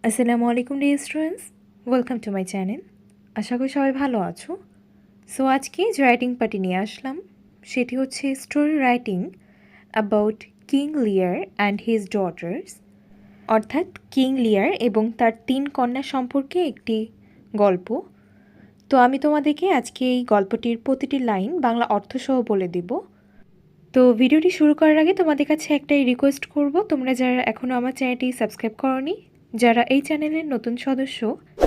আসসালামু আলাইকুম dear students, welcome to my channel. আশা করি সবাই ভালো আছো। সো আজকে যে রাইটিং পার্টি নিয়ে আসলাম সেটি হচ্ছে স্টোরি রাইটিং অ্যাবাউট কিং লিয়ার অ্যান্ড হিজ ডটার্স, অর্থাৎ কিং লিয়ার এবং তার 3 কন্যা সম্পর্কে একটি গল্প। তো আমি তোমাদেরকে আজকে এই গল্পটির প্রতিটি লাইন বাংলা অর্থসহ বলে দেব। তো ভিডিওটি শুরু করার আগে তোমাদের কাছে একটাই রিকোয়েস্ট করব, তোমরা যারা এখনও আমার চ্যানেলটি সাবস্ক্রাইব করোনি, যারা এই চ্যানেলের নতুন সদস্য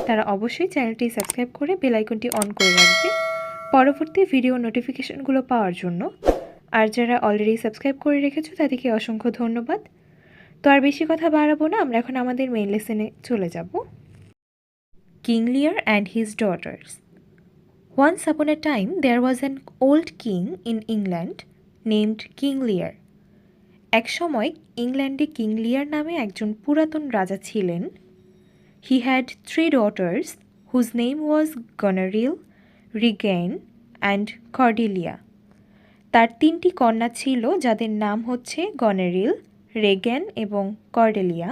তারা অবশ্যই চ্যানেলটি সাবস্ক্রাইব করে বেল আইকনটি অন করে রাখবে পরবর্তী ভিডিও নোটিফিকেশনগুলো পাওয়ার জন্য। আর যারা অলরেডি সাবস্ক্রাইব করে রেখেছো তাদেরকে অসংখ্য ধন্যবাদ। তো আর বেশি কথা বাড়াবো না, আমরা এখন আমাদের মেইন লেসনে চলে যাব। কিং লিয়ার and his daughters. Once upon a time there was an old king in England named King Lear. এক সময় ইংল্যান্ডে কিং লিয়ার নামে একজন পুরাতন রাজা ছিলেন। He had 3 daughters whose name was Goneril, Regain and Cordelia. তার 3টি কন্যা ছিল যাদের নাম হচ্ছে গনেরিল, রেগ্যান এবং Cordelia.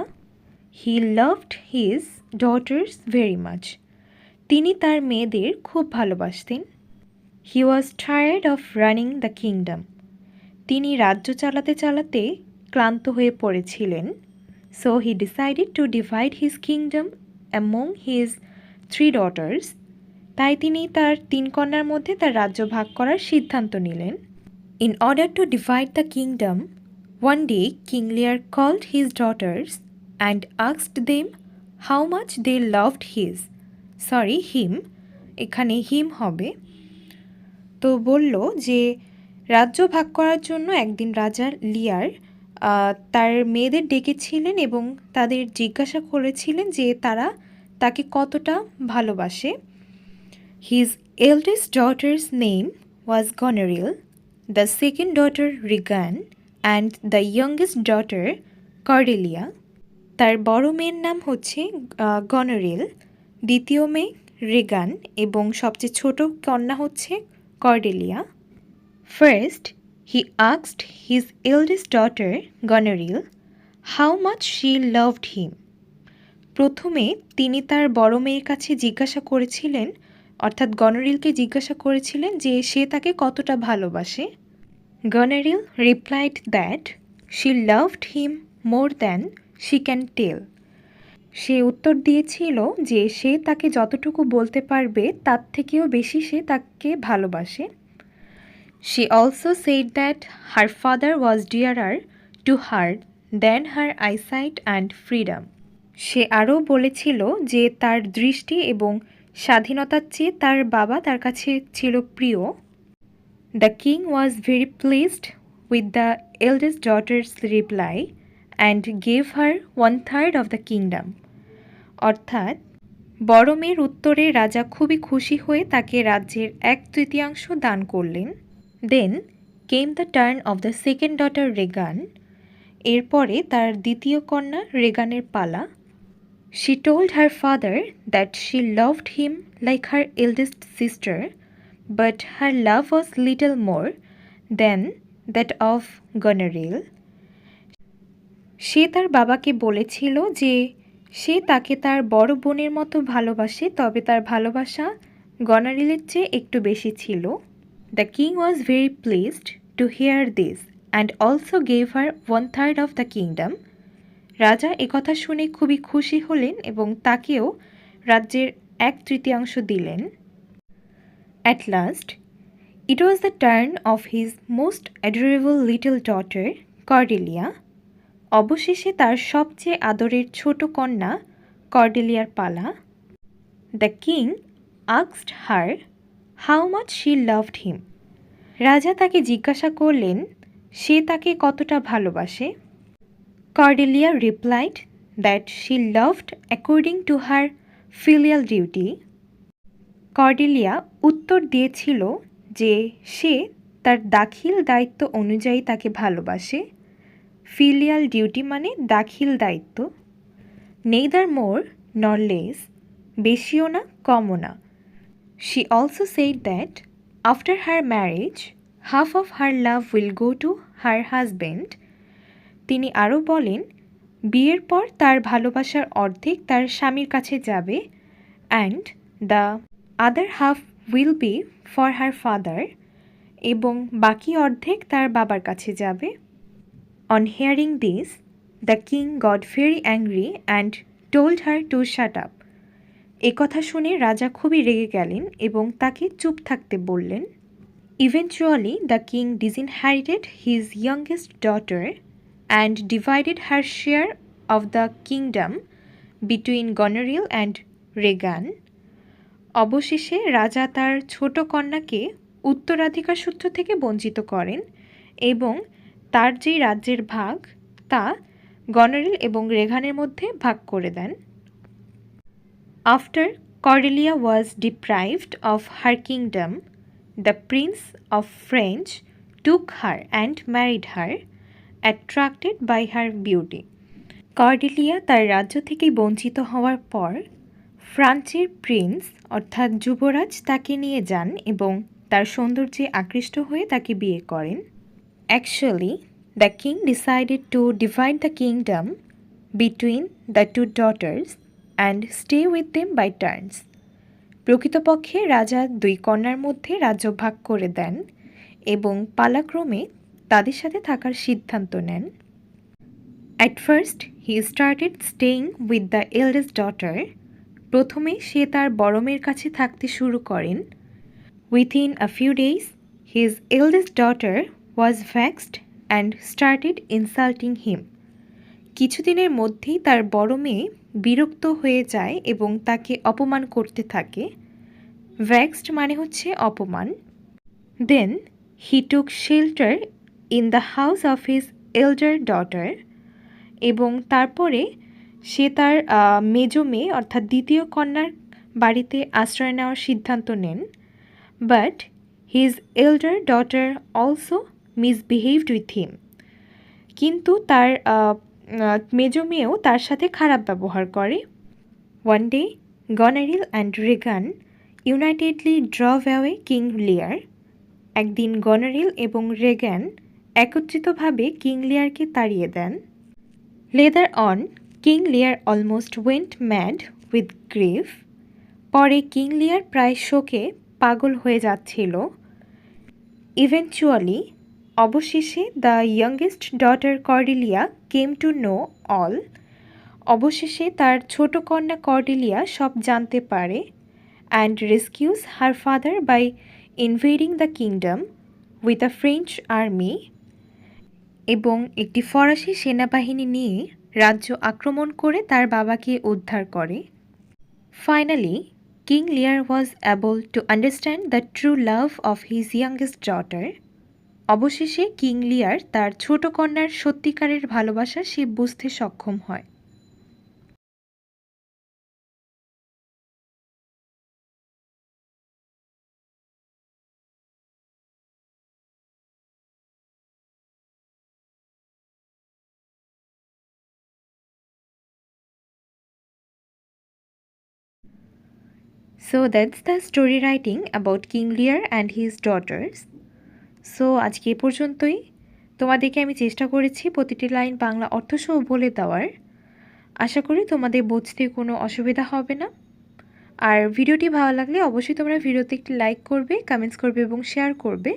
He loved his daughters very much. তিনি তার মেয়েদের খুব ভালোবাসতেন। He was tired of running the kingdom. তিনি রাজ্য চালাতে চালাতে ক্লান্ত হয়ে পড়েছিলেন। So he decided to divide his kingdom among his 3 daughters. তাই তিনি তার 3 কন্যার মধ্যে তার রাজ্য ভাগ করার সিদ্ধান্ত নিলেন। In order to divide the kingdom, one day King Lear called his daughters and asked them how much they loved him. এখানে him হবে। তো বলল যে রাজ্য ভাগ করার জন্য একদিন রাজা লিয়ার তার মেয়েদের ডেকেছিলেন এবং তাদের জিজ্ঞাসা করেছিলেন যে তারা তাকে কতটা ভালোবাসে। His eldest daughter's name was Goneril, the second daughter Regan and the youngest daughter Cordelia. তার বড় মেয়ের নাম হচ্ছে গনেরিল, দ্বিতীয় মেয়ে রেগান এবং সবচেয়ে ছোট কন্যা হচ্ছে Cordelia. First, he asked his eldest daughter, Goneril, how much she loved him. প্রথমে তিনি তার বড় মেয়ের কাছে জিজ্ঞাসা করেছিলেন, অর্থাৎ গনেরিলকে জিজ্ঞাসা করেছিলেন যে সে তাকে কতটা ভালোবাসে। Goneril replied that she loved him more than she can tell. সে উত্তর দিয়েছিল যে সে তাকে যতটুকু বলতে পারবে তার থেকেও বেশি সে তাকে ভালোবাসে। She also said that her father was dearer to her than her eyesight and freedom. সে আরও বলেছিল যে তার দৃষ্টি এবং স্বাধীনতার চেয়ে তার বাবা তার কাছে ছিল প্রিয়। The king was very pleased with the eldest daughter's reply and gave her 1/3 of the kingdom. অর্থাৎ বড় মেয়ের উত্তরে রাজা খুবই খুশি হয়ে তাকে রাজ্যের 1/3 দান করলেন। Then came the turn of the second daughter Regan. এরপরে তার দ্বিতীয় কন্যা রেগানের পালা। She told her father that she loved him like her eldest sister, but her love was little more than that of Goneril. সে তার বাবাকে বলেছিল যে সে তাকে তার বড় বোনের মতো ভালোবাসে, তবে তার ভালোবাসা গনারিলের চেয়ে একটু বেশি ছিল। The king was very pleased to hear this and also gave her 1/3 of the kingdom. রাজা একথা শুনে খুবই খুশি হলেন এবং তাকেও রাজ্যের 1/3 দিলেন। At last, it was the turn of his most adorable little daughter, Cordelia. অবশেষে তার সবচেয়ে আদরের ছোট কন্যা কর্ডেলিয়ার পালা। The king asked her how much she loved him. রাজা তাকে জিজ্ঞাসা করলেন সে তাকে কতটা ভালোবাসে। Cordelia replied that she loved according to her filial duty. Cordelia উত্তর দিয়েছিল যে সে তার দাখিল দায়িত্ব অনুযায়ী তাকে ভালোবাসে। ফিলিয়াল ডিউটি মানে দাখিল দায়িত্ব। নেইদার মোর নর লেস, বেশিও না কমও না। She also said that after her marriage, half of her love will go to her husband. তিনি আরও বলেন বিয়ের পর তার ভালোবাসার অর্ধেক তার স্বামীর কাছে যাবে and the other half will be for her father, এবং বাকি অর্ধেক তার বাবার কাছে যাবে। On hearing this the king goat very angry and told her to shut up. একথা শুনে রাজা খুবই রেগে গেলেন এবং তাকে চুপ থাকতে বললেন। Eventually, the king disinherited his youngest daughter and divided her share of the kingdom between Goneril and Regan. অবশেষে রাজা তার ছোট কন্যাকে উত্তরাধিকার সূত্র থেকে বঞ্চিত করেন এবং তার যেই রাজ্যের ভাগ তা গনারিল এবং রেগানের মধ্যে ভাগ করে দেন। After Cordelia was deprived of her kingdom, the Prince of France took her and married her, attracted by her beauty. Cordelia তার রাজ্য থেকে বঞ্চিত হওয়ার পর ফ্রান্সের প্রিন্স অর্থাৎ যুবরাজ তাকে নিয়ে যান এবং তার সৌন্দর্যে আকৃষ্ট হয়ে তাকে বিয়ে করেন। Actually, the king decided to divide the kingdom between the two daughters and stay with them by turns. প্রকৃতপক্ষে রাজা দুই কন্যার মধ্যে রাজ্য ভাগ করে দেন এবং পালাক্রমে তাদের সাথে থাকার সিদ্ধান্ত নেন। At first, he started staying with the eldest daughter. প্রথমে সে তার বড় মেয়ের কাছে থাকতে শুরু করেন। Within a few days, his eldest daughter was vexed and started insulting him. কিছুদিনের মধ্যেই তার বড় মেয়ে বিরক্ত হয়ে যায় এবং তাকে অপমান করতে থাকে। Vexed মানে হচ্ছে অপমান। Then he took shelter in the house of his elder daughter. এবং তারপরে সে তার মেজ মেয়ে অর্থাৎ দ্বিতীয় কন্যার বাড়িতে আশ্রয় নেওয়ার সিদ্ধান্ত নেন। But his elder daughter also misbehaved with him. কিন্তু তার মেজ মেয়েও তার সাথে খারাপ ব্যবহার করে। One day Goneril and Regan unitedly drove away King Lear. একদিন গনারিল এবং রেগান একত্রিতভাবে কিং লিয়ারকে তাড়িয়ে দেন। Later on, King Lear almost went mad with grief. পরে কিং লিয়ার প্রায় শোকে পাগল হয়ে যাচ্ছিল। Eventually, অবশেষে the youngest daughter Cordelia came to know all. অবশেষে তার ছোট কন্যা কর্ডেলিয়া সব জানতে পারে and rescues her father by invading the kingdom with a French army, এবং একটি ফরাসি সেনাবাহিনী নিয়ে রাজ্য আক্রমণ করে তার বাবাকে উদ্ধার করে। Finally King Lear was able to understand the true love of his youngest daughter. অবশেষে কিং লিয়ার তার ছোট কন্যার সত্যিকারের ভালোবাসা সে বুঝতে সক্ষম হয়। So that's the story writing about King Lear and his daughters. So আজকে এ পর্যন্তই। তোমাদেরকে আমি চেষ্টা করেছি প্রতিটি লাইন বাংলা অর্থসহ বলে দেওয়ার। আশা করি তোমাদের বুঝতে কোনো অসুবিধা হবে না। আর ভিডিওটি ভালো লাগলে অবশ্যই তোমরা ভিডিওতে একটি লাইক করবে, কমেন্টস করবে এবং শেয়ার করবে।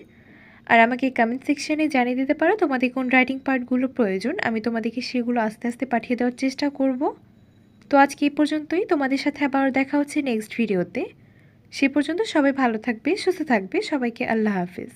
আর আমাকে কমেন্ট সেকশানে জানিয়ে দিতে পারো তোমাদের কোন রাইটিং পার্টগুলো প্রয়োজন। আমি তোমাদেরকে সেগুলো আস্তে আস্তে পাঠিয়ে দেওয়ার চেষ্টা করব। তো আজকে এই পর্যন্তই। তোমাদের সাথে আবার দেখা হচ্ছে নেক্সট ভিডিওতে। সে পর্যন্ত সবাই ভালো থাকবে, সুস্থ থাকবে। সবাইকে আল্লাহ হাফিজ।